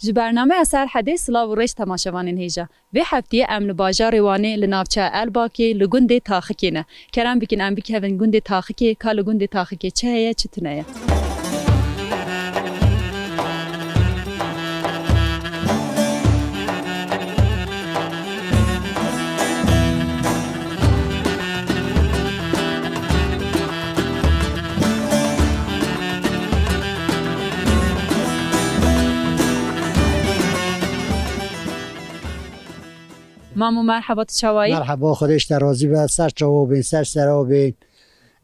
ji bername eser hedê silav û rêj temaşevanên hêja. Vê hefteyê em li bajarê Wanê li navçeya Elbakê li gundê Taxikê ne. Kerem bikin em bikevin gundê Taxikê, ka li gundê Taxikê çi heye çi tune ye. مامو مرحبا تشوایی. مرحبا خودش درازی به سر چوابین سر سرابین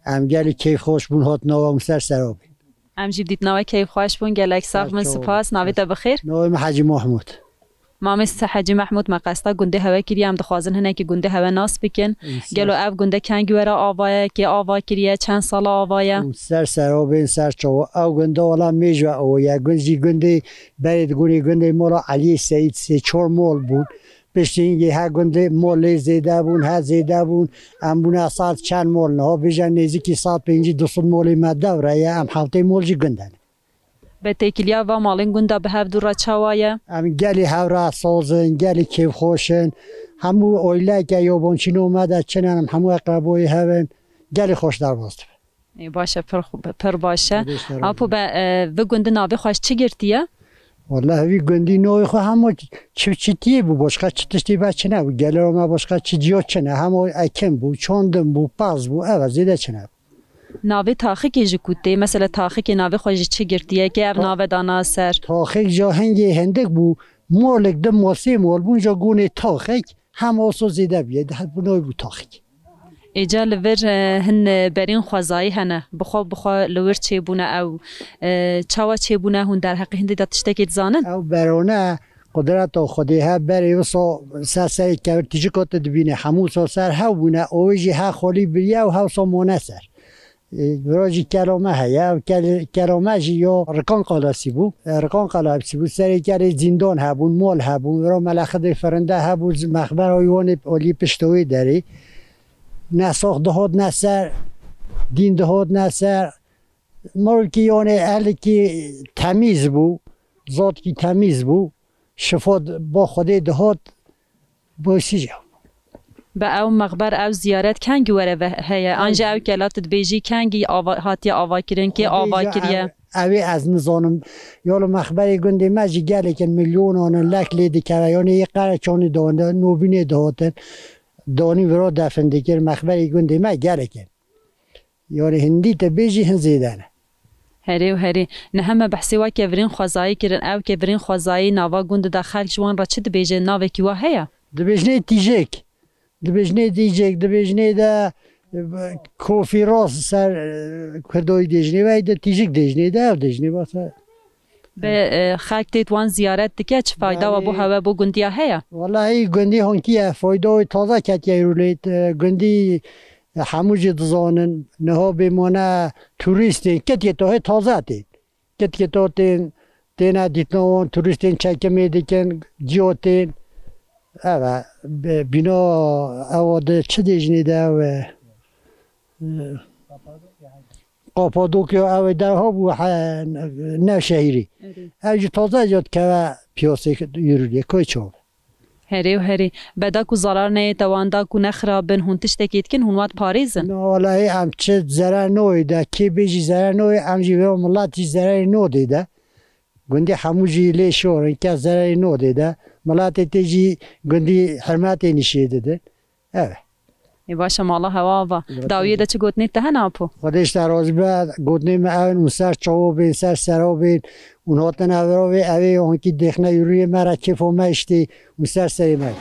ام گلی کیف خوش بون هات نوام سر سرابین ام جیب دیت نوای کیف خوش بون گلک ساق من سپاس ناویتا بخیر نوام حاجی محمود مامست حاجی محمود مقصدا گنده هوا کری ام دخوازن هنه که گنده هوا ناس بکن گلو اف گنده کنگی ورا آوایه که آوا کریه چند سال آوایه سر سرابین سر چواب او گنده والا میجوا او یا گنده برید گنده مولا علی سعید سه چور مول بود پشتینگی ها گنده مول زیده بون ها زیده بون ام بونه سال چند مول نه بیشتر نزدیکی 150 200 مول ماده وره یا ام هفته مول جی گنده به تکیلیا و مالین گنده به هفت دور چوایه ام گلی هورا سازن گلی کیف خوشن همو اویله که یابانچین اومده چنانم همو اقربای هون گلی خوش در باست باشه پر باشه اپو به گنده ناوی خوش چی گرتیه والله وی گندی نوعی خو همه چیتیه بو باشقا چتشتی بچه نه بو گلر ما باشقا چی جیات چه نه همه اکم بو چاندم بو پاز بو اوه زیده چه نه ناوی تاخیک جکوته مثلا تاخیک ناوی خوش چی گرتیه که او ناوی دانا سر تاخیک جا هنگی هندک بو مالک دم ماسی مال بو جا گونه تاخیک همه اصلا زیده بیه بو نوعی بو تاخیک ایجا لور هن برین خوازایی هنه بخوا لور چه بونه او چاوا چه بونه هون در حقی هنده داتشتکیت زانن او برانه قدرت و خودی ها بری وصا سر که تیجی کات دبینه هموسا سر ها بونه اویجی ها خالی بریه و ها سامانه سر براجی کلامه هیا و کلامه جی یا رکان قلاسی بو رکان قلاسی بو سری که زندان ها بون مال ها بون ورا ملخد فرنده ها بون مخبر آیوان اولی پشتوی داری نه ساخت دهات نه سر دین دهات نه سر مالکی یعنی اهل که تمیز بو ذات کی تمیز بو شفات با خودی دهات بایسی جا با او مقبر او زیارت کنگی وره و هیا آنجا او کلاتت بیجی کنگی هاتی آوا کرن که آوا کریه اوی از نزانم یالو مخبری گنده مجی گله کن میلیون آنن لک لیدی که یعنی یک قره چانی دانده نوبینه دهاتن دانی ورا دفن دیگر مخبری گنده ما گره کن یعنی هندی تا بیجی هنزیدنه هری و هری نه همه بحثی و که ورین خوازایی کرن او که ورین خوازایی ناوا گنده داخل جوان را چه دبیجه ناوه کی واه هیا دبیجنه تیجک دبیجنه دا کوفی راس سر کردوی دیجنه و دا تیجک دیجنه دا او دیجنه باسه به خاک تیت وان زیارت دیگه چه فایده و بو هوا بو گندیا هیا والله گندی هنکیه فایده تازه کتیه رولید گندی هموج دزانن نه بمانه توریستین کتیه تو تازه تین کتیه تو تین دیتنوان توریستین چکمی دیکن جیوتین اوه بینا اوه چه دیجنی ده و قاپادوکیا او درها بو نه شهری اوجی تازه جاد که پیاسه یرولیه که چوب هری و هری بدا کو زرار نه تواندا کو نخرابن هون تشتکیت کن هون وات پاریزن نه والله ام چه ضرر نوی ده کی بیجی ضرر نوی ام جی و ملاتی ضرر نو دیده گندی هموجی لی شور که ضرر نو دیده ملاتی تیجی گندی حرمتی نشیده ده اوه باشه مالا هوا و داویه ده چه گوتنی ته ناپو خودش در راز بعد گوتنی اون سر چوبین سر سرابین اونها تناوری اوی اون کی دخنه یوری مرا چفو مشتی اون سر سری من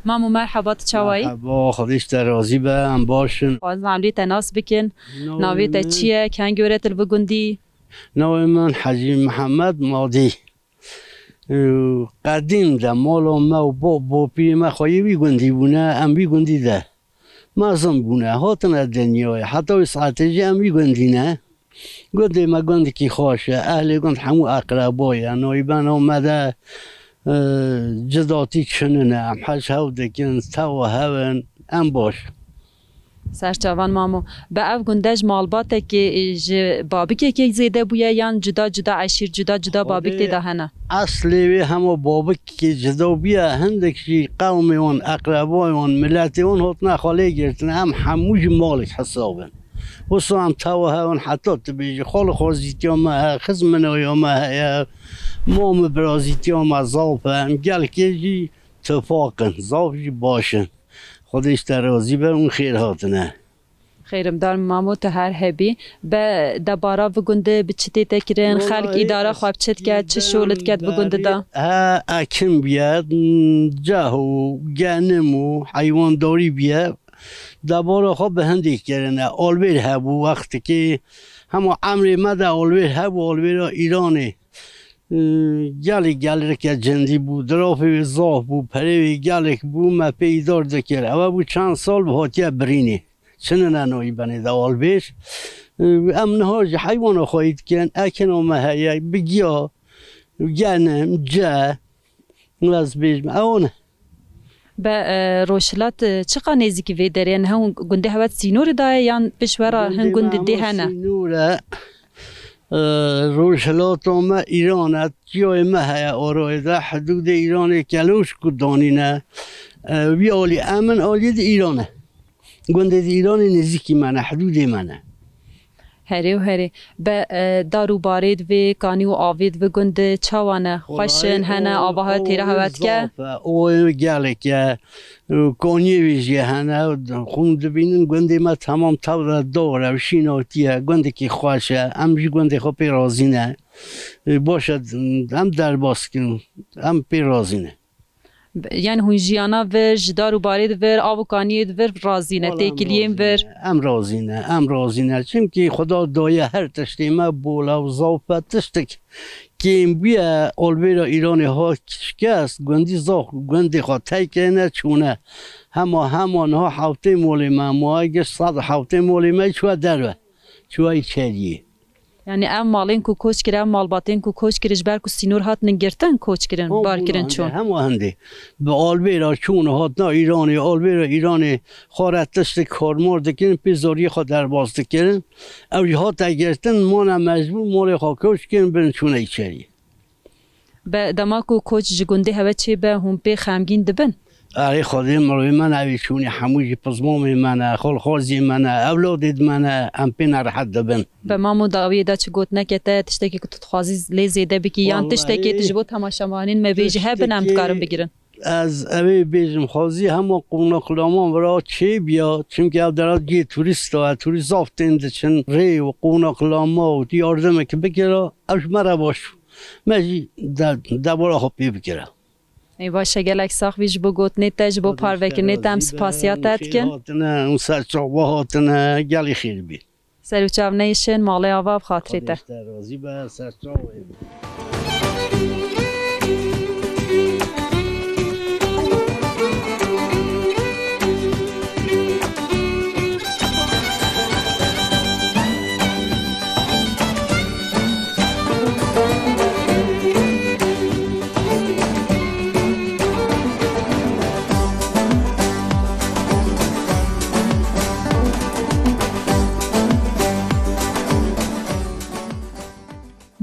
مامو مرحبا تشوایی مرحبا خودش در راضی به هم باشن باز عملی تناس بکن ناوی تا چیه کنگی ورت البگندی نوع من حاجی محمد مادی قدیم ده مالا ما و با پیر ما خواهی بی گندی بونه ام بی گندی ده مازم بونه هاتن دنیای حتی استراتژی هم گندینه گنده ما گنده کی خوشه اهل گند همو اقربای نایبان آمده جداتی کننه هم حش هاو دکن تو هون ام باش سرچوان مامو به او گندج مالباته که بابک که زیده بویه یان جدا جدا عشیر جدا جدا بابک دیده هنه اصلی همه بابک که جدا بیا هندکی قومی اون اقربای اون ملتی اون هاتنا خاله گرتن هم هموج مالک حسابن وصو هم تو هون حتی تبیجی خال خوزیتی هم خزمنوی هم مام برازیتی هم زاپ هم گل که جی تفاقن زاپ جی باشن خودش ترازی به اون خیر هاتنه خیرم دار مامو ته هر هبی به دبارا و گنده بچتی تکرین خلق اداره خواب چت کرد چه شولت کرد و گنده دا اکم بیاد جاهو گنمو حیوان داری بیاد دبارا خواب به هندی کرنه آلویر هبو وقتی که همه عمر مده آلویر هبو آلویر ایرانه گلی که جندی بود درافی زاف بود پریوی گلک بود ما پیدار دکر اما بود چند سال به هاتیه برینی چنه ننایی بنده آلویر امنهاج حیوان خواهید کن اکن آمه هیه بگیا گنم جه از بیجم اونه به روشلات چقدر نزدیکی وی دارین هم گنده هوت سینور دای یا بشورا هم گنده دهنه سینوره روشلات ما ایران جای ما هیا آرایده حدود ایران کلوش کدانینه وی آلی امن آلی ایرانه گنده ایران نزدیکی منه حدود منه هری و هری به دارو بارید و کانی و آوید و گنده چوانه خوشن هنه آبها تیره هوت که او گله که کانی ویجی هنه خوند بینن گنده ما تمام طور داره و شیناتیه گنده که خوشه همجی گنده خواه پیرازینه باشد هم در باز کن هم پیرازینه یعنی هون جیانا ور جدارو بارید ور آب و کانید ور رازینه تیکلیم ور ام رازینه چون خدا دایه هر تشتی ما بولا و زاوپه تشتک که بیا آلویرا ایرانی ها شکست گندی زاخ گندی خواه تیکنه چونه همان ها حوته مولی ما اگه صد حوته مولی ما چوه دروه چوه چلیه یعنی ام مالین کو کوچ کرن مالباتین کو کوچ کرج بر کو سینور هات نگرتن کوچ کرن بار کرن چون هم هنده به آلویرا چون هات نا ایرانی آلویرا ایرانی خارت تشت کارمار دکن پیزاری خود در باز دکن اوی هات نگرتن ما مجبور مال خا کوچ کرن برن چون ایچری به دماکو کوچ جگنده هوا چی به هم پی خمگین دبن آره خودی مروی من اویشونی حموجی پزمام من خال خازی من اولادید من هم پی نرحت دبن به ما مداوی دا چه گوت نکته تشتکی که تخوازی لیزیده بکی یان تشتکی تجبو تماشامانین مبیجی هبن هم تکارم بگیرن از اوی بیجم خوازی همه قوناق لامان برای چه بیا چون که او درات گی توریست و توریست آفتنده چن ری و قوناق لاما و دیاردمه که بگیره اوش مرا باش مجی دبارا خوبی بگیره ای باشه گلک ساخ ویج بو گوت نیتج بو پاروکر نیتم سپاسیاتت کن هاتنه اون سرچاوا هاتنه گلی خیر بی سروچاو نیشن مالی آواب خاطری ته رازی به سرچاوا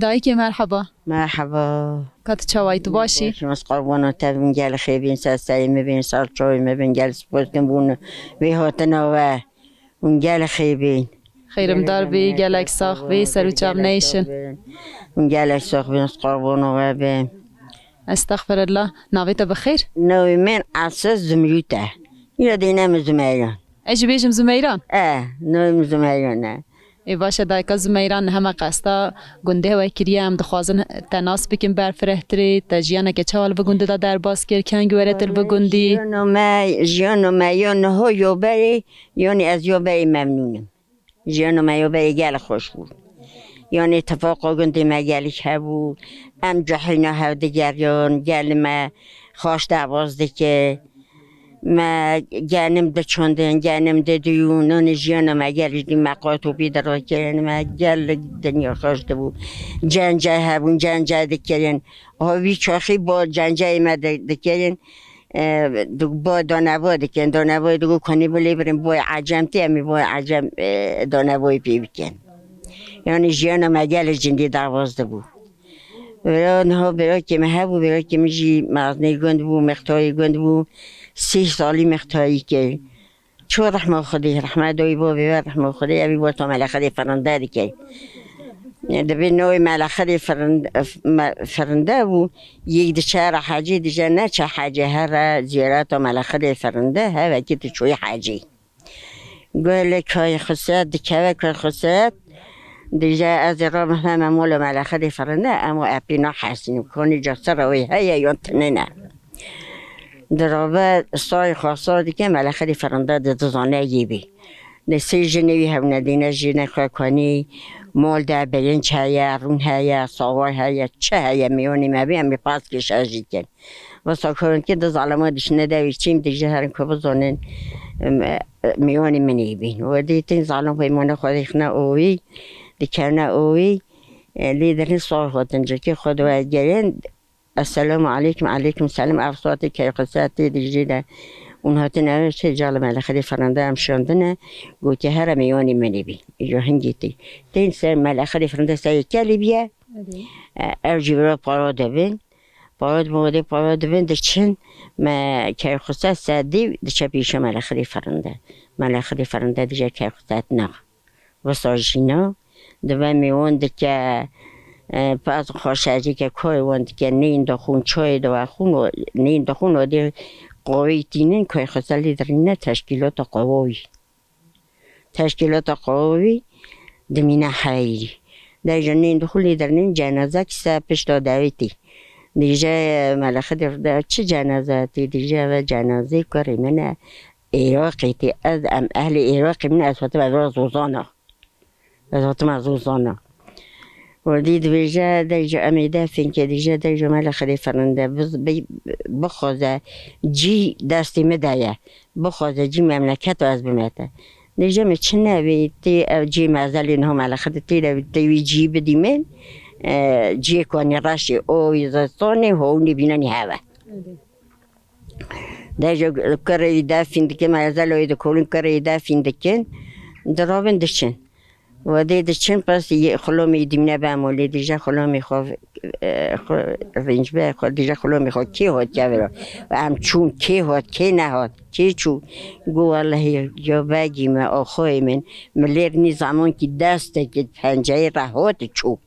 دایکی مرحبا مرحبا کات چاوایت باشی شماس قربانا تبین گل خیبین سرسایی میبین سالچوی میبین گل سپوز کن بون وی هاتنا و اون گل خیبین خیرم دار بی گلک ساخ بی سروچاو نیشن اون گلک ساخ بین قربانا و بین استغفر الله ناویتا بخیر نوی من اساس زمریته یا دینم زمیران اجی بیجم زمیران نوی زمیران نه ای باشه دایکا زمیران همه قصدا گنده و کریه هم دخوازن تناس بکن برفرهتری تجیانه که چوال بگنده دا در باز کر کنگ ورتل بگندی جیانو ما یانو ها یو بری یعنی از یو بری ممنونم جیانو ما یو بری گل خوش بود یعنی اتفاقا گنده ما گلیش هبود ام جحینا هفته گریان گل ما خواش دعواز ده که ما جانم ده چندن جانم ده دیونان جیان ما گل دی مقاطو بیدار کردن ما گل دنیا خواست بود جنجه هبون جنجه دکرین هاوی چاخی با جنجه ما دکرین با دانوا دکن دانوا دو کنی بلی بریم با عجم تیمی با عجم دانوای پی بکن یعنی جیان ما گل جندی دوازده بود نه برای که مهبو برای که میجی مغزنی گند بود مختاری گند بود 3 سالی مختاری که چو رحمه خودی رحمه دوی با بیار رحمه خودی ابی با تو ملخدی فرنده دیگه دبی نوی ملخدی فرنده بود یک دچار حاجی دیگه نه چه حاجی هر زیارت و ملخدی فرنده ها و کی تو چوی حاجی گل کای خصیت دکه کای خصیت دیگه از راه هم مول ملخدی فرنده اما اپینا حسین کنی جسر روی هیا یا تنه درابه سای خاصادی که ملخدی فرنده دزانه گیبی نسی جنوی هم ندینه جنه خواکنی مال در برنج هیا رون هیا ساوار هیا چه هیا میونی مبی همی پاس کش ازی کن و ساکرون که دز علمه دشنه دوی چیم دیگه هرین که بزانن میونی منی بین و دیتین ظالم پیمانه خودی خنه اوی دیکرنه اوی لیدرین سال خودن جا خود و گرین السلام علیکم علیکم سلام افساتی که قصتی دیجیده اونها تنوشته جال ملخدی فرنده هم شاندنه گوتی هر میانی منی بی ایجا هنگیتی تین سر ملخدی فرنده سایی کلی بیه ارجی برای پارا دوین پارا دوین دچن ما که قصت سادی دچه پیشه ملخدی فرنده دیجه که قصت نه و ساجینا دوین میون دکه بعض خارشی که کاری وند که نین دخون چای دو خون و نین دخون و دی قوی تینن که خسالی درینه تشکیلات قوی دمینه حیری در جنین دخولی درین جنازه کسا پشت داویتی دیجه ملخه در چه جنازه تی دیجه و جنازه کاری من عراقی تی از اهل عراقی من از وقت مزوزانه ودي ديجا ديجا أميدا فين كديجا ديجا ملخدي فرنده بخوزه جي دستي مدايا بخوزه جي مملكت از بمته ديجا متشنه بي تي جي مازالين هم ملخدي تي جي بديمن جي كوني راشي او يزستوني هوني بيناني هوا ديجا كري دافين دكي مازالو يدو كولين كري دافين دكين درابن دشن و دیده چند پس خلومی دیمنه بامولی دیجا خلومی خواه رنج به خود دیجا خلومی خواه کی هات که برا و هم چون کی هات کی نهات کی چون گو والله یا بگی ما آخوی من ملیر نی زمان که دسته که پنجه رهات چو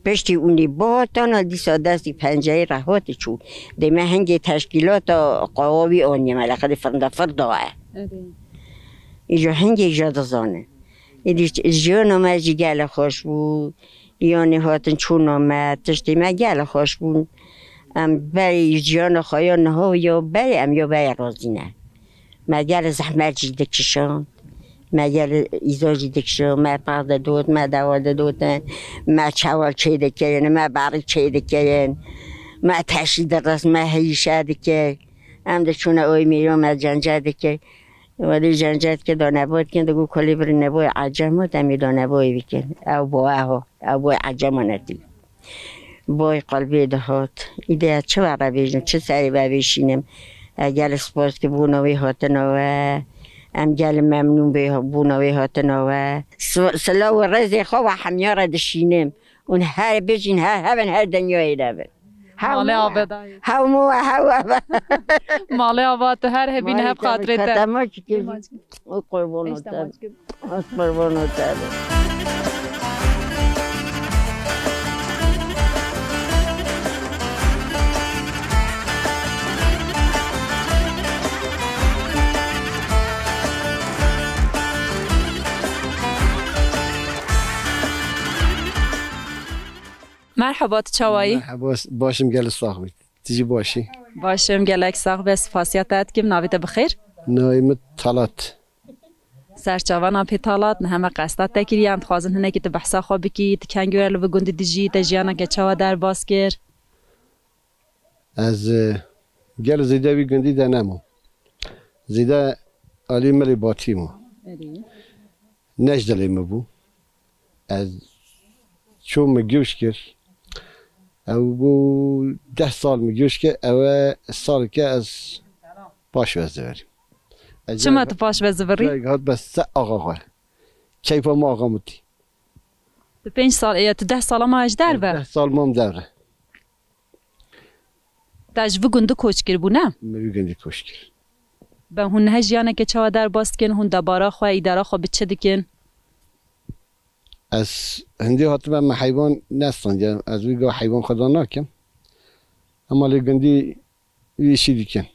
پشتی اونی باهاتان دیسا دستی پنجه رهات چو دیمه هنگی تشکیلات قواوی آنی ملخد فرنده فرداه ایجا هنگی ایجا دزانه جیان آمد جی گل خوش بود یعنی هاتن چون آمد تشتی ما گل خوش بود بری جیان خواهیان ها یا بری رازی نه ما گل زحمت جی دکشان ما گل ایزا جی دکشان ما پرده دود ما دوالده دودن ما چوال چه دکرین ما باری چه دکرین ما تشید راست ما هیشه دکر ده چون اوی میرم از جنجه دکر ولی جنجت که دانباد کن دگو کلی بری نبای عجم ها دمی دانبایی بکن او بای عجم ها نتی بای قلبی دهات ایده چه وقت بیشنم چه سری بیشینم اگر سپاس که بوناوی هاتناوه ام گل ممنون بوناوی هاتناوه سلا و رزی خواه و همیار دشینم اون هر بیشین هر دنیایی دابن ماله آبادای ماله آباد هر هبین هب خاطره تا قربانو تا مرحبا چوایی مرحبا باشم گل ساق بید تیجی باشی باشم گلک ساق به سپاسیاتت کم ناویت بخیر نایم طالات سرچاوانا پی طالات نه همه قصدت تکریان خوازن هنه که بحثا خواه بکی تکنگوره لو گند دیجی تجیانا که چوا در باز کر از گل زیدوی گندی در نمو زیده علی ملی باتی مو نجدلی مبو از چون مگیوش کرد او بو 10 سال مگیوش که او سال که از پاش وزدوریم چما تو پاش وزوری؟ هات بس آقا خواه کیف ما آقا موتی تو 5 سال یا تو 10 سال ما اجدر و 10 سال مام دوره تجربه گنده کوچ کر بو نه؟ مبی گندی کوش کرد به هون هجیانه که چوا در باست کن هون دبارا خواه ایدارا خواه بچه دکن از هندی هات من حیوان نستان از ویگا حیوان خدا ناکم اما لگندی ویشی دیکن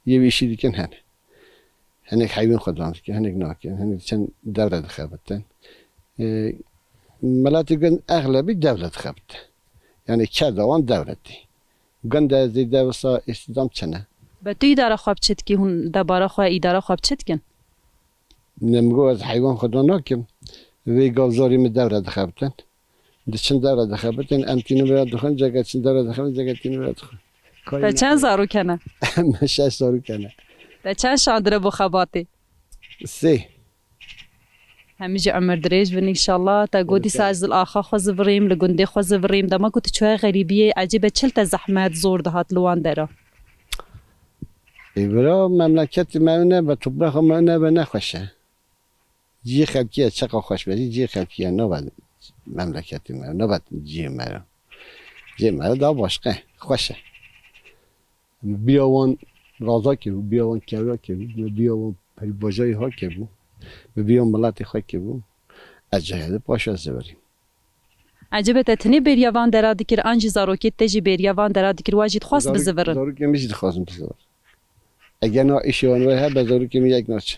یه ویشی دیکن هنک حیوان خدا ناکن هنک ناکن هنک چند دولت خبرتن ملات گند اغلبی دولت خبرتن یعنی که دوان دولتی گند از دیده وسا استدام چنه به تو ایدارا خواه بچه دکی هون دبارا خواه ایدارا خواه بچه دکن نمگو از حیوان خدا ناکم وی گازاری می دولت خبرتن چند دولت خبرتن امتینو برای دخون جگه چند دولت خبرتن جگه تینو برای دخون تا چند زارو کنه؟ 6 زارو کنه تا چند شاندره بو خباتی؟ 3 همیشه عمر دریج بن انشالله تا گودی ساز آخا خوز وریم لگنده خوز وریم دما گوت چوی غریبیه عجیبه چل تا زحمت زور دهات لوان درا ایبرا مملکت مونه و طبق مونه و نخوشه جی خلقیه چقا خوش بری جی خلقیه نباید مملکت مونه نباید جی مره دا باشقه خوشه بیاوان رازا که بود بیاوان کرا که بود بیاوان پری باجای ها که بود بیاوان ملت خواه که بود از جهده پاش از بریم عجبه تتنی بریاوان درا دکر آنجی زاروکیت تجی بریاوان درا دکر واجد خواست بزورن زاروکی میشید خواستم بزور اگر نه ایشان وای ها بزاروکی می یک ناچ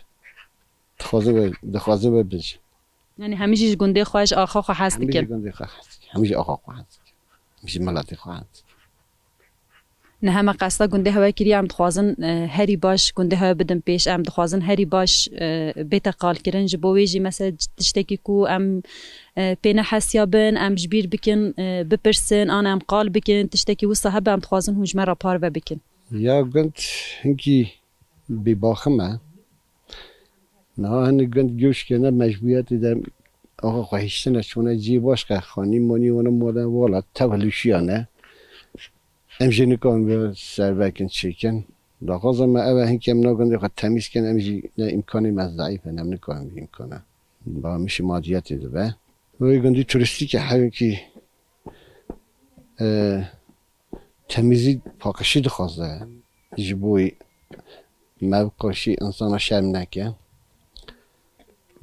دخوازه ببینش یعنی همیشه گنده خواهش آخا خواه هست همیشه دکن گنده خواه هست همیشه آخا خواه هست همیشه ملت خواه هست نه همه قصدا گنده هوا کری ام دخوازن هری باش گنده هوا بدن پیش ام دخوازن هری باش بیت قال کرن جبو ویجی مثلا تشتکی کو ام پینه حسیا بن ام جبیر بکن بپرسن آن ام قال بکن تشتکی و صاحب ام دخوازن هنجمه را پار و بکن یا گند هنگی بی باخمه نه هنگ گند گوش کنه مجبوریت در آقا خواهشتنه چونه جی باش که خانی مانی ونه مادن والا تولوشیانه امجی نکن به سر بکن چیکن داخل ما اوه هنگی هم نگنده خود تمیز کن امجی نه امکانی مزدعیفه نم نکنم امکانه با میشه مادیتی ده و گندی توریستی که هنگی تمیزی پاکشی دخواسته جبوی موقعشی انسان شرم نکه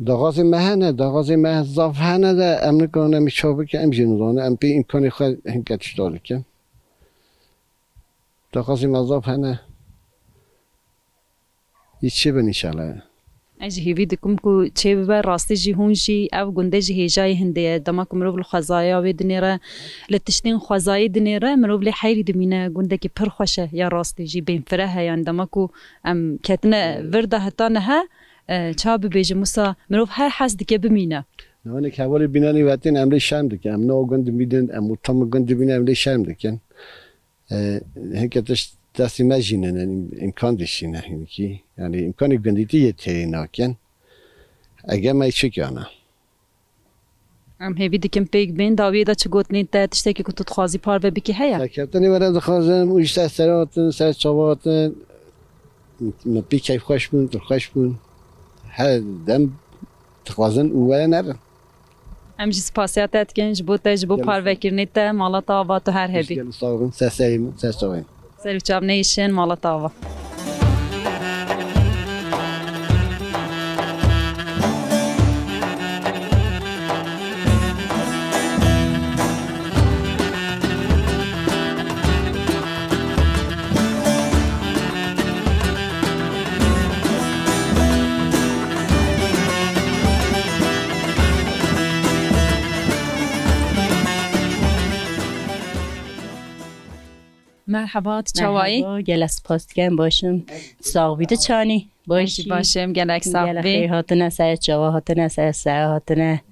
داغازی مهنه داغازی مه زافه نده ام نکنه میچابه که ام جنوزانه ام پی امکانی خود هنگتش داره که داغازی مزاف هنه چی بنی شاله اجی هیوی دکم کو چه ببر راستی جی هونشی او گنده جی هیجای هنده دما کو مروب الخزایا و دنیره لتشتین خزای دنیره مروب لی حیری دمینه گنده کی پر خوشه یا راستی جی بین فره یا دما کو ام کتنه ورده حتا نه چاب بیج موسا مروب هر حس دکه بمینه نه که حوالی بینانی وقتی امری شرم دکن ام نو گند میدن ام تام گند بینه امری شرم دکن هنگتش دستی مجینه امکان داشتینه یعنی امکانی گندیتی یه تری ناکن اگه ما چه کنه ام هیوی دکم پیگ بین داویه دا چه گوتنین تا تشتکی که تو تخوازی پار و بکی هیا سکرتنی برای دخوازم اویشتر سراتن سر چواتن مپی کیف خوش بون تو خوش بون هر دم تخوازن اوه نرن ام جی سپاسیات اتکن جبو تا جبو پار وکرنی تا مالا تاوا تو هر هبی گل ساغن سرسریم سرسوین سر چاب نیشن مالا تاوا مرحبا چوایی گلس پاستگم باشم ساقویت چانی باشی باشم گلک ساقوی هاتنه سر چوا هاتنه سر هاتنه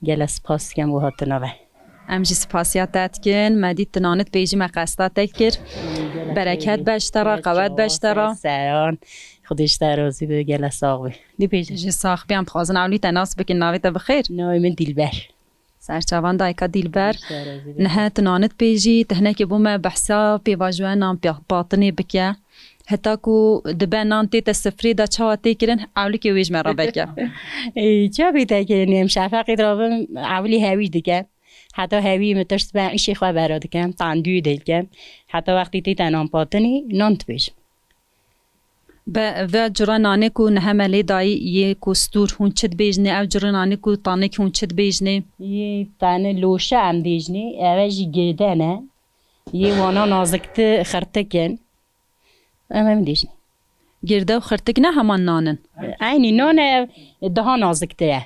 گلس پاستگم و هاتنه وی امجی سپاسیات اتکن مدید تنانت بیجی مقصدات تکر برکت بشترا قوت بشترا سران خودش راضی به گله ساق دی پیش جی ساخ بیام خوازن اولی تناس بکن ناویت بخیر نوی من دیلبر سرچوان دایکا دیلبر نه تنانت پیجی تهنه که بوم بحثا پیواجوان نام باطنی بکه حتی کو دبنان تی تسفری دا چاواتی کرن اولی که ویج مرا بکه چه بیتا که نیم شفقی درابم اولی هوی دیگه حتی هوی مترس به ایشی خواه براد کم تاندوی دیل کم حتی وقتی تی تنام باطنی نانت بیش و جرا نانه کو نه ملی دای یه کوستور هون چت بیجنه او جرا نانه کو تانه که هون چت بیجنه یه تانه لوشه هم دیجنه اوشی گیده نه یه وانا نازکت خرتکن اما دیجنه گرده و خرتک نه همان نانن اینی نانه daha nazikte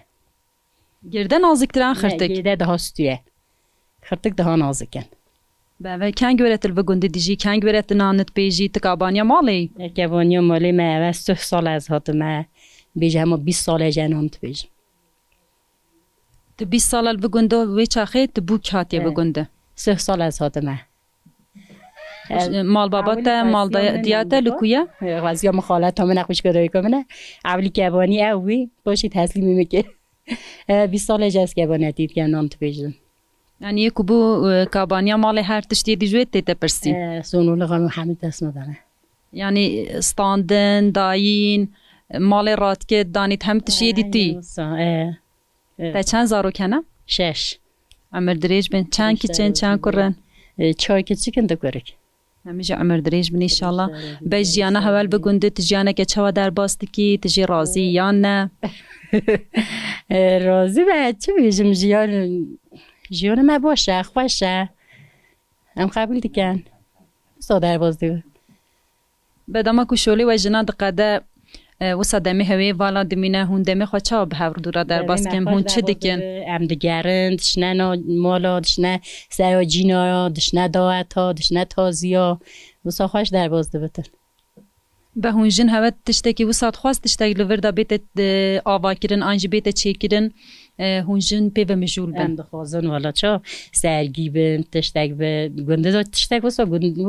گرده نازکتران خرتک گرده daha ستوه خرتک daha nazikken و کنگ ورت الوگنده دیجی کنگ ورت نانت بیجی تکابانیا مالی کبانیا مالی ما و 3 سال از هات ما بیجه اما 20 سال جنانت بیج تو 20 سال الوگنده وی چاخه تبو کاتی وگنده 3 سال از هات ما مال بابات مال دیاته لکویا واسه مخالط هم نخوش کردی کنه اولی کبانی اوی باشی تسلیمی میگه 20 سال جس کبانی دید که نانت بیجن یعنی یک بو کابانیا مال هر تشتی دیجویت تی تپرسی سونول غم محمد دست نداره یعنی استاندن داین مال رات که دانید هم تشتی دیتی تا چند زارو کنه 6 عمر دریج بین چند کی چند کرن 4 کچی کنده کرک همیشه عمر دریج بین انشالله به جیانه حوال بگنده تجیانه که چوا در باستکی تجی راضی یا نه راضی به چه بیشم جیان ما باشه خوشه هم قبول دیکن در باز دیگه بدما کشولی و جنان دقیقه و صدمی هوی والا دمینه هون دمی خواه چا به هور دورا در باز کم هون چه دیکن هم دیگرن دشنه مالا دشنه سرا جینا دشنه داعت ها دشنه تازی ها و سا خوش در باز دیبتن به هون جن هوا تشتکی و ساعت خواست تشتکی لور دا بیت آوا کرن آنج بیت چی کرن هون جن پیو مجول بن دخوازن والا چا سرگی بن تشتک به گنده دا تشتک واسا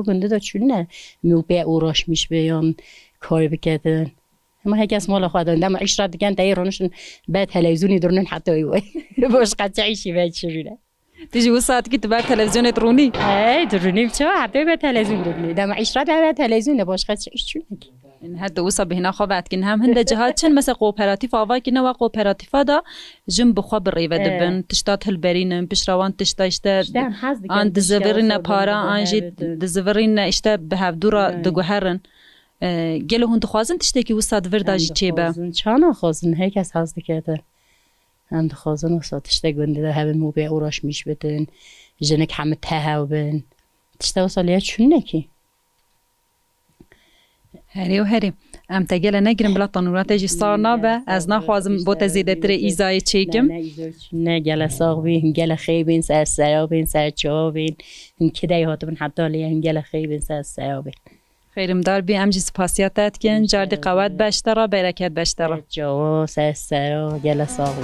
گنده دا چونه میو به اوراش میش بیان کار بکردن اما هیچ از مال خود دارن. اما اشتراک دیگه تایرانشون بعد تلویزیونی درنن حتی ایوای باش قطعیشی بعد شروعه. تيجي وساعات كنت بعد تلفزيون تروني؟ اي تروني بشو حتى بعد تلفزيون درني. دام اشتراك بعد تلفزيون باش قطع ايش شو نك. إن هذا وصل بهنا خبرت كن هم هند جهات شن مثلا کوپراتیف آوای كنا وكوپراتیف دا جنب بخبر ريفه دبن تشتات هالبرين بشروان تشتاشته عند زفرين بارا عنجي زفرين اشته بهفدورا دجوهرن گلو هند خوازن تشتكي وسط ورداج چيبه چانا خوازن هيك از هاز دكته هم خوازن وسط تشتكي گنده ده هم مو به اوراش میش بدن جنك هم تهاوبن تشتكي وصليات شنو كي هری و هری ام تگل نگرم بلا تنورات جی صارنا به از نخوازم با تزیده تر ایزای چیکم نه گل ساق بین گل خیبین سر سرابین سر چابین این کدای هاتون حتی لیه گل خیبین سر سرابین خیرم دار بی ام جی سپاسیاتت کن جردی قوت بشترا برکت بشترا جوا سر سرا گل ساق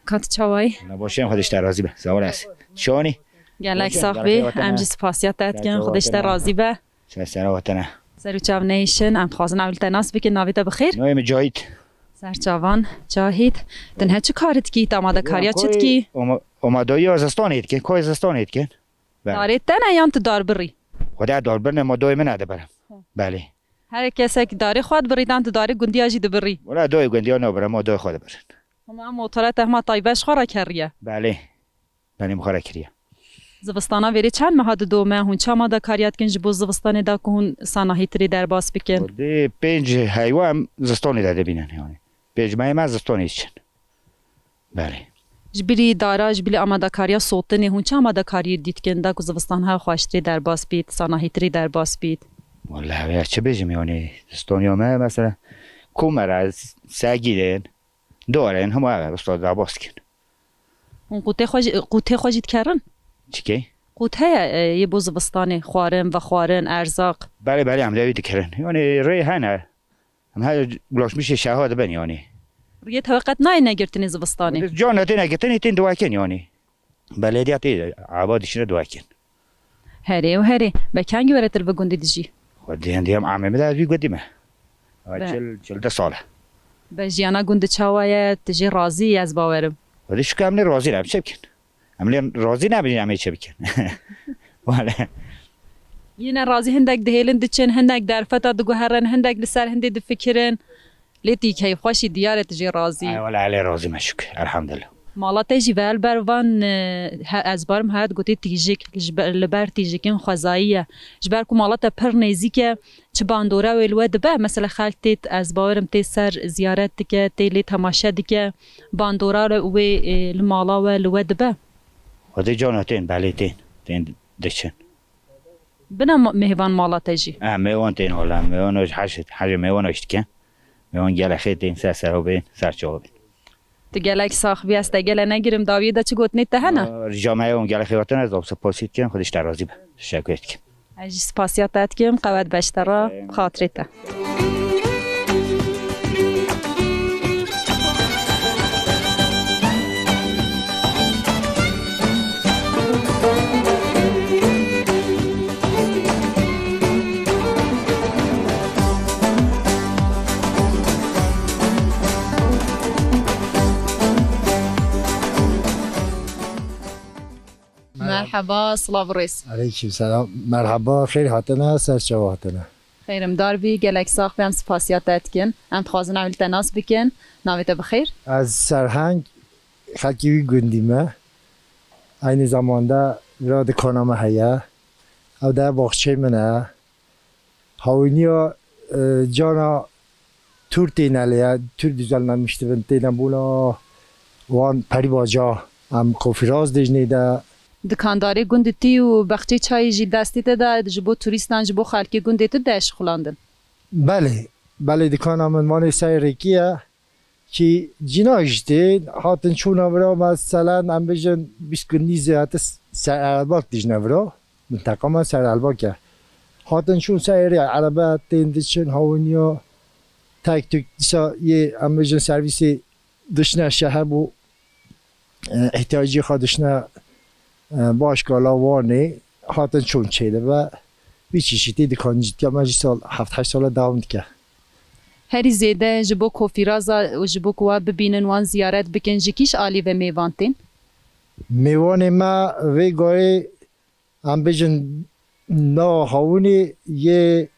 کات چوای نباشیم خودش راضی به زوال است شونی گلک صاحبی ام جی سپاسیاتت کن خودش راضی به سر وطنه سر چاو نیشن ام خوازن اول تناس بکن ناویتا بخیر نویم جاهید سر چاوان جاهید تنها چه کارت کی آماده کاریا چت کی آمادایی ازستانید که کوی ازستانید که دارید تنه یا تو دار بری خدا دار برنه ما دوی من برم بله هر کسی که داری خود بریدن تو داری گندی اجی بری ولا دوی گندی ها نبرم ما دوی خود برن ما موتورات ما طایبش خورا کریه بله بله مخورا کریه زوستانا وری چند ماه دومه هون چه ماده کاریات کنج بو زوستانه دا که هون صناعی تری در باز بکن دی 5 حیوان زستانی داده بینن یعنی 5 ماه ما زستانی چن بله جبری دارا جبری آمادکاریا صوتنی هون چه آمادکاری دید که انده که زوستان ها خواشتری در باس بید ساناهیتری در باس بید والله چه بجم یعنی دستانیا ما مثلا کومر از سگیرن دارن همه استاد در باس کن اون قوته خوشید کردن؟ چی؟ قوته یه بو زوستان خوارن ارزاق بله هم دوید کردن یعنی ری هنه هم ها گلاش میشه شهاده بن یعنی یه توقت نای نگرتنی زوستانی جان نتی نگرتنی تین دوا کن یعنی بلدیاتی عبادش رو دوا کن هری بکنگی ورتر بگوندی دیجی خودی هم عمه میده از بی قدیمه چل ده ساله بجیانا گونده چاوایه تجی راضی از باورم ودیش که املی راضی نبید چه بکن املی راضی نبید همه چه بکن واله یه راضی هندک دهیلن دچن هندک در فتا دگو هرن هندک لسر هندی دفکرن لیتی که خوشی دیاره تجی راضی واله علی راضی مشک الحمدلله مالا تجی ول بروان از بارم هات گوتی تیجیک لبر تیجیکین خوازاییه جبر کو مالا تا پر نزیکه چه باندورا و الود به مثلا خالتیت از بارم تی سر زیارت دیگه تیلی تماشا دیگه باندورا و المالا و الود به ودی جانتین بلیتین تین دچن بنا مهوان مالا تجی میوان تین حالا میوانش حاجه میوانش کن میوان گله خیتین سر بین سر چاو بین گلک ساخ بیاست گله نگیرم داویده چه گوت نیت هنه جامعه اون گله خیواتن از دابس پاسید کن خودش در راضی به شکایت کن اجی سپاسیات کم قوت بشترا خاطرته مرحبا صلاة الرئيس علیکم سلام مرحبا خیر هاتنه سرچه هاتنه خیرم دار بی گلک ساخ بیم سپاسیات کن ام تخوازن عمل تناس بکن ناویت بخیر از سرهنگ خلکی گندیمه این زمانده راد کنامه هیا او در باخچه منه هاونیا جانا تور تینالیه تور دیزال نمیشته بند تینه بولا وان پری باجا هم کوفیراز دیجنیده دکانداری گندتی و بخچه چای جی دستی ده جبو توریستان جبو خالکی گندتی دهش خلاندن بله دکان من سایرکیه که جناجتی هاتن چون اورا مثلا ام بجن 20 نیزه هات سر الباک دیجن اورا منطقه ما سر الباکه هاتن چون سایری عربه تندشن هاونیا تاک تک دیسا یه ام بجن سرویسی دشنه شهر بو احتیاجی خودشنه باشگاه وانه هاتن چون چیده و بیچیشیتی دکانجیت که ماجی سال 7-8 سال دوام که هری زیده جبو کوفیرازا و جبو کوا ببینن وان زیارت بکن جکیش آلی و میوانتین میوان ما وی گوی هم بجن نا هاونی یه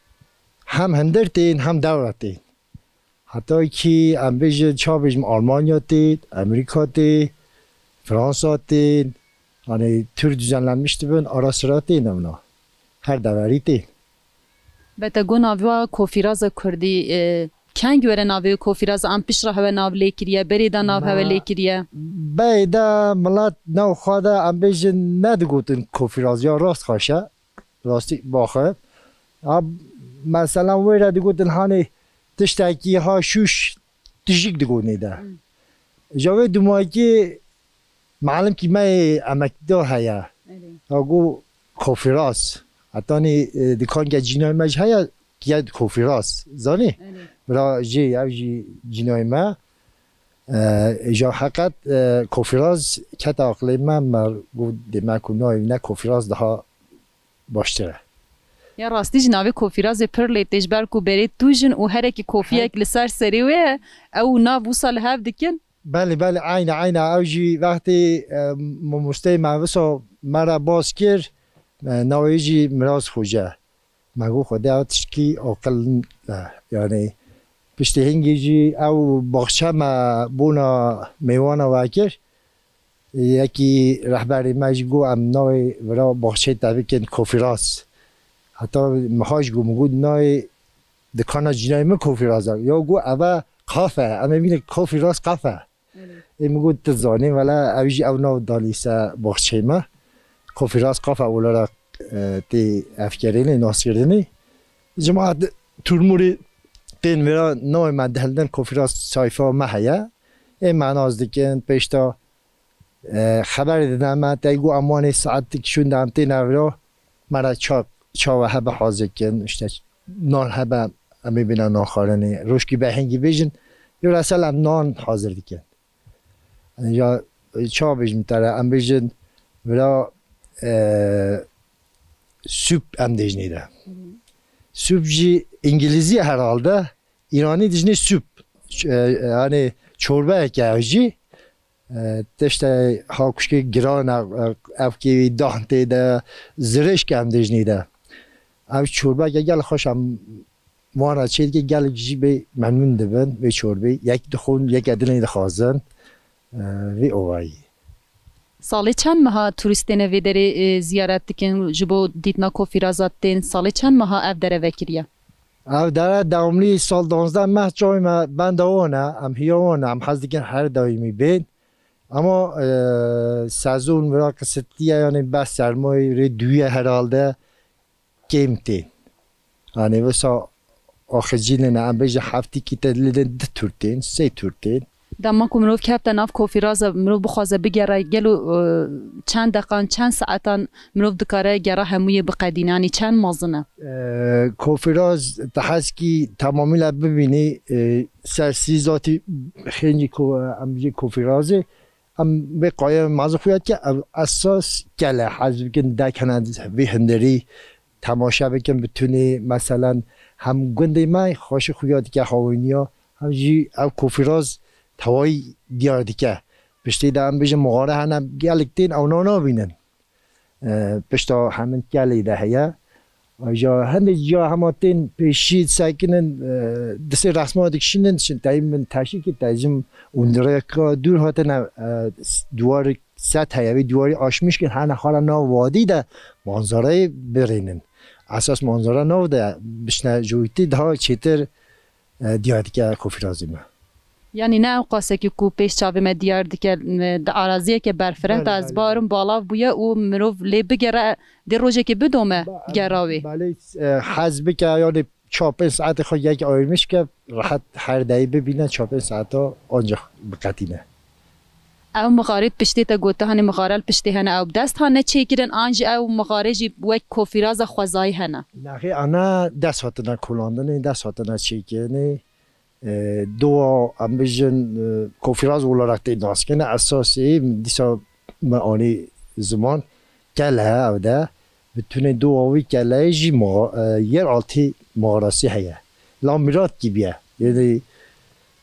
هم هندرتین هم دورتین حتی که هم بجن چا بجن آلمانیا تید امریکا تید فرانسا تید hani tür düzenlenmişti ben ara sıra değilim ona. Her devri değil. Bete gon avva kofiraz Kurdi keng göre navi kofiraz am pişra hava nav lekiriye berida nav hava lekiriye. Beyda millet nav khada am bejin ne digotin kofiraz ya rast khaşa. Rasti baxı. Ab mesela wera digotin hani tiştaki ha şuş tijik digonida. Jave dumaki معلم کی من امکدار هیا اگو کافی راست حتی دکان که جینای مج هیا که کافی راست زانی برا جی او جی جینای ما جا حقیقت کافی راست که تاقلی من مرگو دیمه کنای نه کافی راست ده باشتره یا راستی جنابی کافی راست پر لیتش بر کو برید توجن و هر کی کافی یک لسر سریوه او نا وصل هف دکن بله عین اوجی وقتی مسته موسا مرا باز کرد نویجی مراز خوجه مگو خدا اتشکی عقل یعنی پشت هنگیجی او باغچه ما بونا میوانه واکر یکی رهبری مجگو ام نوی ورا باغچه تبکن کافی راست حتی مخاش گو مگو نوی دکانا جنای من کافی رازم یا گو اوه قافه اما بینه کافی راست قافه میگو تزانی ولی اویجی او نو دالیسا باخچه ما کافی راست قاف اولا تی افکرینی ناسیردنی جماعت تورموری تین ورا نوع مدهلدن کافی راست سایفا محیا این معنی از دیگه پیشتا خبر دیدم من تیگو امانی ساعتی کشون دام تین ورا مرا چاو هبه حاضر کن اشته نان هبه امی بینا نان خارنی روشکی بهنگی بیجن یا رسال هم نان حاضر دیگه یا چا بیجم تره ام بیجن ورا سوپ ام دیجنیده سوپ جی انگلیزی herhalde ایرانی دیجنی سوپ yani çorba ekajı işte hakuşki giran evki dahte de zırış kem dijnide ev çorba gel xoşam vana çel ki gel jibe memnun dibin ve çorba یک دخون یک ادنه خازن ve ovayı سالی چند ماه توریستین وی دری زیارت دکن جبو دیدنا کوفیرازات دین سالی چند ماه اف دره وکریه او داره دواملی سال 12 ماه جای ما بنده اونه ام هیونه ام حز دیگه هر دایمی بین اما سازون ورا کسیتیه یعنی بس سرمایه ری دویه herhalde کمتی yani وسا آخرین ام بیش هفتی کی تدلیدن ده تورتین سه تورتین دما کو مروف کپتا ناف کوفیراز مروف بخوازه بگره گلو چند دقیقان چند ساعتان مروف دکاره گره هموی بقدینانی چند مازنه کوفیراز تحس کی تمامی ببینی سرسی ذاتی خیلی امجی کوفیرازه ام به قایم مازفیات که اساس گله حذف کن دکنند به هندری تماشا بکن بتونی مثلا هم گنده مای خوش خویات که هاونیا همجی او کوفیراز توای دیار دیگه پشتی دام بیش مغاره هنم گلیکتین او نانا بینن پشتا همین گلی ده هیا یا هنده جا هماتین پیشید ساکنن دسته رسمات کشیدن شن تایم من تاشی که تاجم اونره که دور هاتن دوار سات هیاوی دواری آشمیش که هنه خاله نو وادی ده منظره برینن اساس منظره نو ده بشنه جویتی ده چیتر دیار دیگه کوفیرازی ما یعنی نه قاسه که کو پیش چاوی ما دیار دیگه عراضیه که برفرهت از بارم بالا بویا او مروف لی بگره دی روزه که بدومه گراوی بله حزبی که یعنی 4-5 ساعت خود یک آیرمیش که راحت هر دایی ببینه 4-5 ساعت ها آنجا بقتینه او مغارید پشتی تا گوته هنه مغارل پشتی هنه او دست هنه چی کرن آنجی او مغارجی وک کوفیراز خوزای هنه نخی انا دست هاتنه کلاندنه دست هاتنه چی کنه دو ام بیشن کوفیراز olarak da iddiasken اساسی دیسا معانی زمان کله او ده بتونه دو آوی کله جی یر آلتی مغارسی هیا لامیرات گیبیه یعنی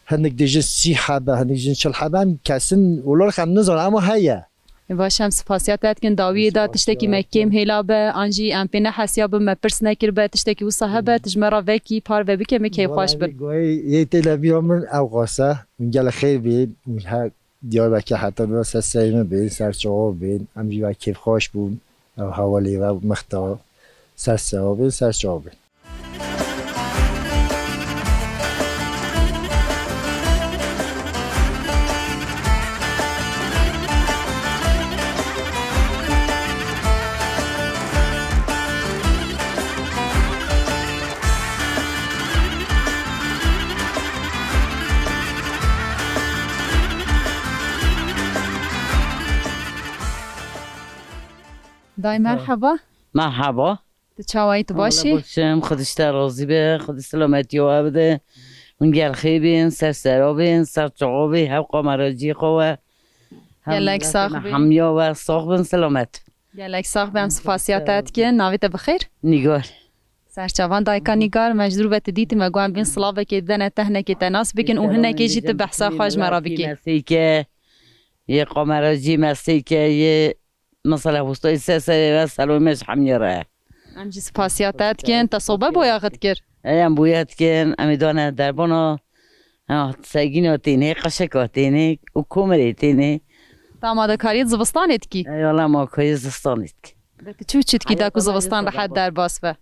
هندک دیجه 30 حبه هندک جن 40 حبه هم کسن olarak هم نزار اما هیا باشم سپاسیات کن داوی دا تشتکی مکیم هیلا به آنجی ام پینه حسیاب مپرس نکر به تشتکی و صاحبه تجمرا وکی پار و بکه مکی خوش بر یه تلویزیون من اوقاسه میگه خیر بین ها دیار بکه حتی به سرسیم بین سرچاو بین امجی و کیف خوش بون او حوالی و مختار سرساو بین سرچاو بین دای مرحبا مرحبا تشاویت باشی باشم خودش راضی به خود سلامتی و بده اون گرخی بین سرسرا بین سرچاقا بین هم قامراجی خواه گلک ساخ بین همیا و ساخ بین سلامت گلک ساخ بیم سفاسیاتت که ناویت بخیر نگار سرچاوان دایکا نگار مجدور بت دیتی مگوان بین صلابه که دنه تهنه که تناس بکن او هنه که جیت بحثا خواج مرا بکی مسی که یه قامراجی مسی که یه مثلا وسطای سر و سلامش همیاره امجی سپاسیاتت کن تصوبه باید کرد ایم باید کن امیدوانه دربانا سگین تینه قشک تینه و کومری تینه داماده کاریت زبستانت کی ایوالا ما کاری زبستانت کی چو چیت کی داکو زبستان راحت در باس و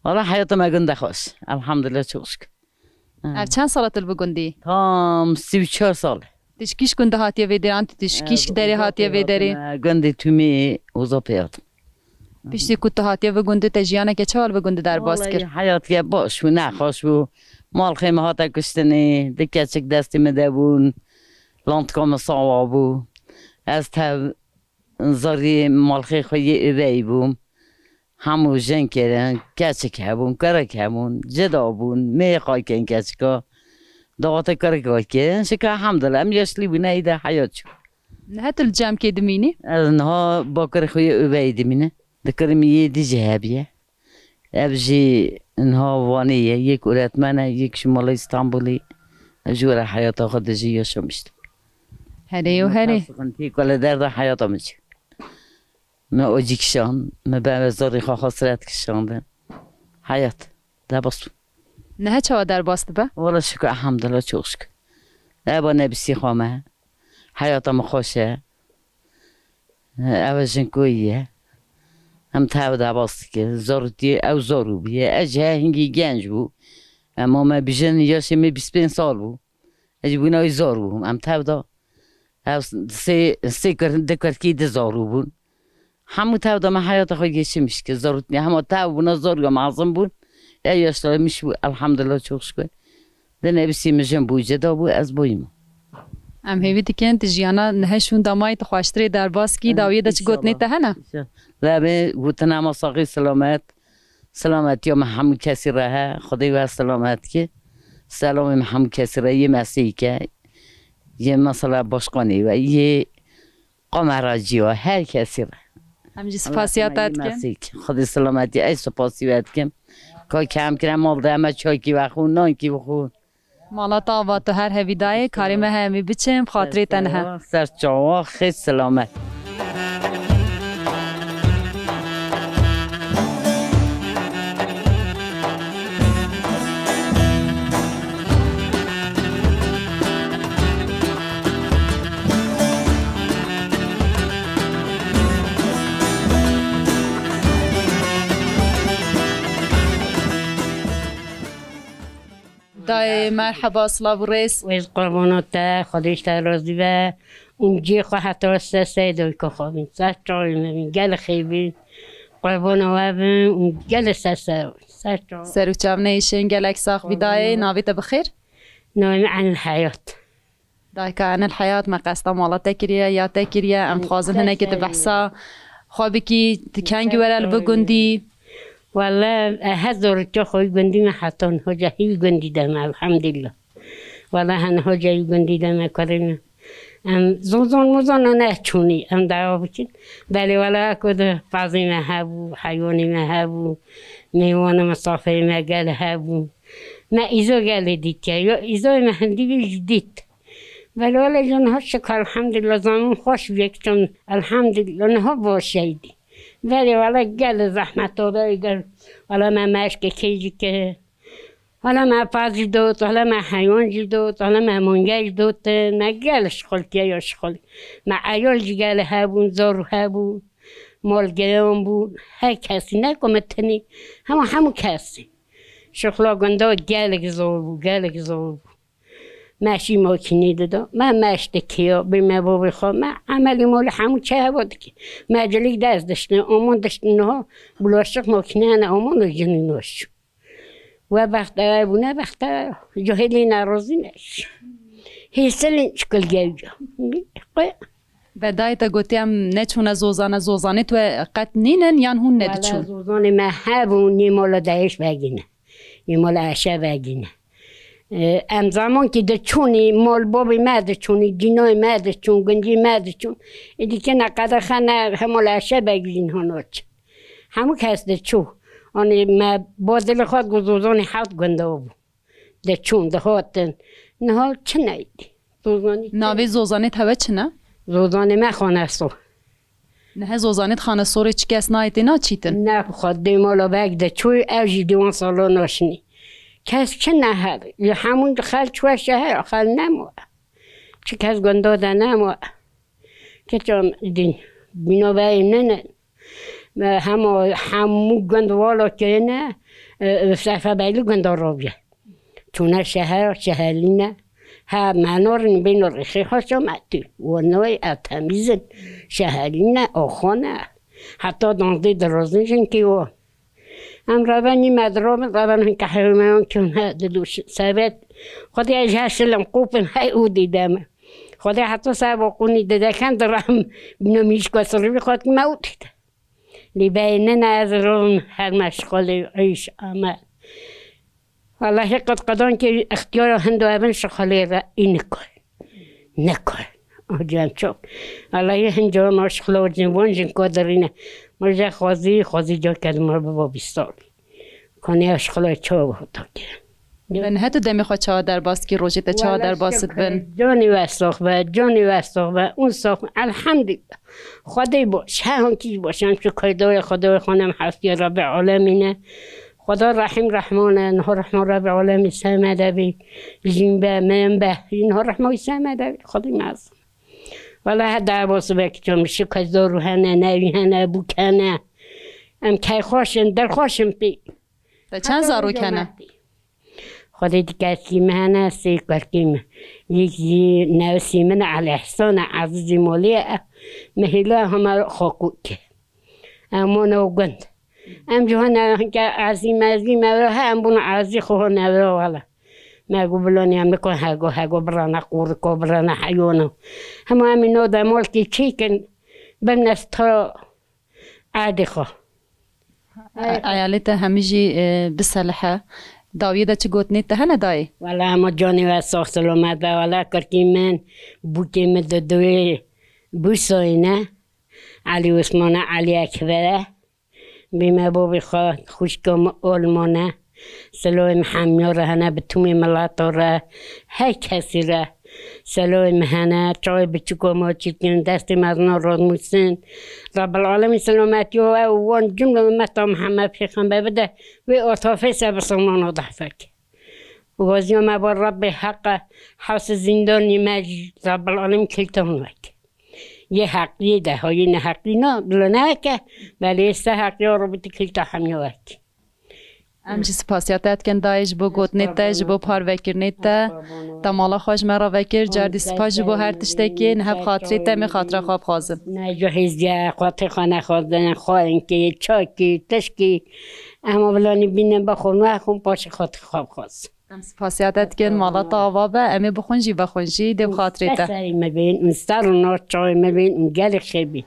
والا حیات ما گنده خوش الحمدلله چوشک چند سالت البگندی تام 34 سال تشکیش گنده هاتیه ویدران تشکیش داری هاتیه ویدری گنده تومی اوزا پیاد پیشتی کت هاتیه و گنده تجیانه که چال و گنده در باز کرد حیات که باش و نخواش و مال خیمه هاتا کشتنی دکه چک دستی مده بون لانت کام ساوا بو از تا زاری مال خیلی خوی ایوی بوم همو جن کردن کچک هبون کرک هبون جدا بون میخوای که این کچکا داغت کرک که شکا الحمدلله ام یشلی بونه ایده حیات شو نه تل جمع که دمینی از نها با کرک خوی ایوی دمینه دکرم یه دی جهبیه ابجی انها وانیه یک ارتمنه یک شمال استانبولی جور حیات خود جی شمشت هری و هری تی کل درد حیات مچ ما اوجیکشان ما به زاری خاصرت کشاندن حیات ده بس نه چه در باست به والله شکر الحمدلله چوشک ابا نبسی خامه حیاتم خوشه اوجن کویه هم تاو ده باست که زارتی او زارو بیه اجه هنگی گنج بو اما ما بیشتر یاشه می 25 سال بو اجه بونای زار بو هم تاو ده او سه دکرکی ده زارو بون همو تاو ده ما حیات خواهی گشتیمش که زاروت نی همه تاو بونا زار یا معظم بون یا یاشتاله میش بو الحمدلله چوخ شکر ده نبسی مجم بو جدا بو از بویم ام هیوی دیکن تجیانا نهشون دامای تخواشتری در باز کی داویه دچ گوت نیته هنه لابه گوتنا ما ساقی سلامت یا محمد کسی راه خدای و سلامت که سلام محمد کسی راه یه مسیحی که یه مثلا باشقانی و یه قمراجی و هر کسی راه همجی سپاسیاتت کن خدای سلامتی ای سپاسیات کن که کم کنم مال ده همه چای کی بخون نان کی بخون مالا تا تو هر هویدای کاری مه همی بچم خاطری تنها سر چاوا خیلی سلامت دای مرحبا سلام ریس ویز قربانات خودش راضی و اونجی خو حتی سه دوی که خوابین سه چای میبین گل خیبین قربان و اون گل سه سر و چم نیشین گلک ساخ بیدای ناویت بخیر ناوی عن الحیات دای که عن الحیات ما قصدا مالا تکریه یا تکریه ام خوازن هنه که بحثا خوابی که تکنگی ورل بگندی والله هزار تا خوی گندی من حتی هجا هی گندی دم الحمدلله والله هن هجا هی گندی دم کردیم زون نه چونی دعوا بکن ولی والله کد فضی مهبو حیوانی مهبو میوان مسافر مگل هبو نه ایزو گل دید که یا ایزو مهندی بیش دید ولی والله جنها شکر الحمدلله زمان خوش بیکتون الحمدلله نه باشیدی ولی والا گل زحمت داره گل والا من مشک کیجی که والا من پازی دوت والا من حیوان دوت والا من منگج دوت من گل شخول که یا شخول من ایال جی گل هبون زارو هبون مال گلم بود هر کسی نکمتنی همون کسی شخلا گنده گلک زار بود گلک زار بود ماشی ماکینی دادا من ماشت کیا به من بابی خواه من عملی مال همون چه بود که مجلیک دست داشتن آمان داشتن ها بلاشق ماکینه نه آمان رو جنیناش و وقتا بونه وقتا جاهلی ناراضی نش هیسلین شکل گیجا بدای تا گوتیم نچونه زوزانه تو قط نینن یان هون ندچون زوزانه من هبون نیمالا دایش بگینه نیمالا عشه بگینه ام زمان که دچونی مال بابی مرد چونی دینای مرد چون گنجی مرد چون ایدی که نقدر خانه همال عشه بگیرین هنوچ همو کس دچو آنی ما با دل خود گذوزانی حد گنده بود دچون ده هاتن نه چه نیدی زوزانی ناوی زوزانه توه چه نه؟ زوزانی ما خانه سو نه زوزانه خانه سوری چی کس نایدی نا چیتن؟ نه خود دیمالا بگ دچوی اوجی دیوان سالا ناشنی کس چه نه یا همون خال چوه شهر خال نمو چه کس گنده ده نمو که چون دین بینا باید نه همو گنده والا که نه صفحه بیلو گنده را بیه چونه شهرلی نه ها منور بين الرخي حشو ماتو ونوي اتميزن شهرين اخونا حتى دانزي درازنشن كيو ام رابني مدرام رابن كحيوان كون هادلوش سبت خدي اجهش لمقوبن هاي اودي دم خدي حتى سابقوني ددا كان درهم بنميش كسر خاطر موت اللي بيننا ازرون هر مشغول عيش اما والله قد قدان که اختیار هندو ابن شخاله را اینکار نکار آجام چوک والله هنجا ما شخلا جنوان جن کادرینه مرجع خوازی جا کردم ما بابا بیستال کنی شخلا چا بودا کرد بن هتو دمی خواه چا در باست که روژه تا چا در باست بن جانی وستاخ و اون ساخ الحمدلله خدای باش هم کی باشم چو کایدای خدای خانم حفظی رب العالمینه خدا رحیم رحمانه اینها رحمان رب العالمین سمده بی جنبه منبه اینها رحمان سمده بی خدای معظم والله دعواس بکتم شکست دارو هنه نوی هنه بو کنه ام که خوشن در خوشن پی چند زارو کنه؟ خدای دیگه سیمه هنه سی کرکیم یکی نو سیمه علی احسان عزیزی مالیه مهیله همه خاکو که اما نو گند ام جهان که عظیم و هم بون عزی خواه نوره والا مگو بلانی هم نکن هگو برانه قورکو برانه حیونو همین نو دمال که چی کن بمنست تا عادی خواه عیالت همیجی بسلحه داویه دا چه گوت نیت هنه دایی؟ والا همه جانی و ساخت سلامت والا کرکی من بوکی من دوی بوساینه علی عثمانه علی اکبره بیمه بابی خواه خوشکم آلمانه سلوی محمیه را هنه به تومی ملاتا را هی کسی را سلوی مهنه چای بچکو ما چیکن دستی مزنا راد موسین رب العالمین سلامتی و وان جمله متا محمد پیغمبر بده و اطافه سب سلمان ضحفک وازی ما با رب حق حوس زندانی مجد رب العالمین کلتون وک یه حقی ده های نه حقی نه بلنه که ولی سه حقی ها رو بیتی کلتا همیه وک امچی سپاسیاتت کن دایش بو گوت نیت بو پار وکر نیت تا مالا خوش مرا وکر جردی سپاس بو هر تشتکی نه خاطری تمی خاطر خواب خوازم نه جو هیزگه خاطر خانه خوازدن خواهن که چاکی تشکی اما بلانی بینم بخون و خون پاش خاطر خواب خوازم سپاسیاتت کن مالا تا به امی بخونجی بخونجی دم خاطری تا بسری مبین اون سر و نار چای مبین اون گل خیبی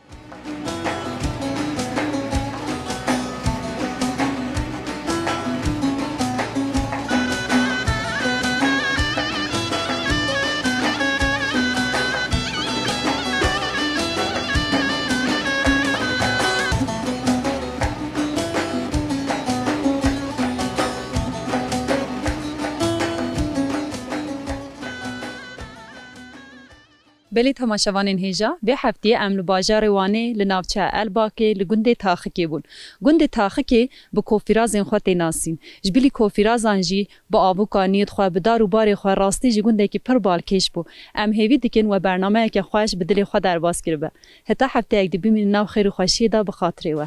بلی تماشاوانین هیجا به هفته امن باجار وانه لناوچه الباکی لگنده تاخکی بون. گنده تاخکی به کوفیرازین خود ناسین. جبلی کوفیرازان جی با آبوکانیت خواه بدار و بار خواه راستی جی گنده که پر بالکش بو. ام هیوی دکن و برنامه که خواهش بدلی خواه در باز کرده. حتی هفته اگه ببینید ناو خیر و خوشی دا بخاطره و.